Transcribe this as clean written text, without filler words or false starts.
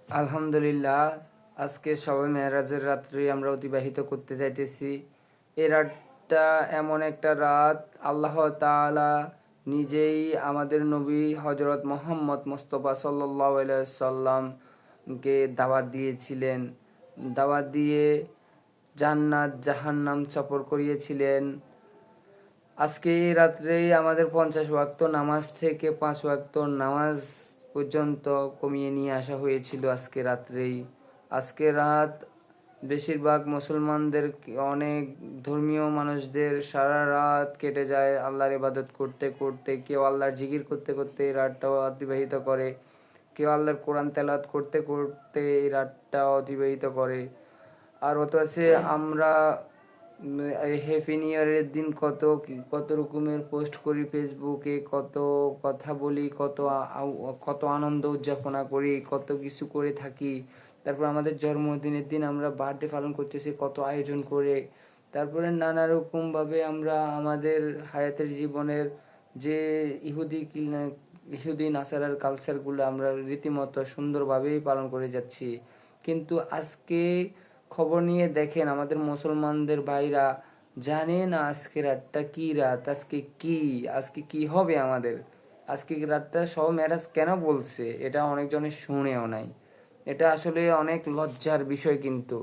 আলহামদুলিল্লাহ, আজকে সবে মেরাজের রাত্রি আমরা অতিবাহিত করতে যাইতেছি। এই রাতটা এমন একটা রাত, আল্লাহ তাআলা নিজেই আমাদের নবী হজরত মোহাম্মদ মুস্তাফা সাল্লাল্লাহু আলাইহি সাল্লামকে দাওয়াত দিয়েছিলেন। দাওয়াত দিয়ে জান্নাত জাহান্নাম সফর করিয়েছিলেন। আজকে এই রাত্রেই আমাদের 50 ওয়াক্ত নামাজ থেকে 5 ওয়াক্ত নামাজ পর্যন্ত কমিয়ে নিয়ে আসা হয়েছিল আজকে রাত্রেই। আজকে রাত বেশিরভাগ মুসলমানদের, অনেক ধর্মীয় মানুষদের সারা রাত কেটে যায় আল্লাহর ইবাদত করতে করতে। কেউ আল্লাহর জিকির করতে করতে এই রাতটাও অতিবাহিত করে, কেউ আল্লাহর কোরআন তেলাওয়াত করতে করতে এই রাতটা অতিবাহিত করে। আর অত আছে আমরা হ্যাপি নিউ ইয়ারের দিন কত কত রকমের পোস্ট করি ফেসবুকে, কত কথা বলি, কত আনন্দ উদযাপনা করি, কত কিছু করে থাকি। তারপর আমাদের জন্মদিনের দিন আমরা বার্থডে পালন করতেছি কত আয়োজন করে। তারপরে নানা রকমভাবে আমরা আমাদের হায়াতের জীবনের যে ইহুদি নাসারার কালচারগুলো আমরা রীতিমতো সুন্দরভাবেই পালন করে যাচ্ছি। কিন্তু আজকে খবর নিয়ে দেখেন, আমাদের মুসলমানদের ভাইরা জানে না আজকে রাতটা কি রাত, আজকে কি হবে আমাদের। আজকে রাতটা সব মেরাজ কেন বলছে, এটা অনেকজনের শুনেও নাই। এটা আসলে অনেক লজ্জার বিষয় কিন্তু।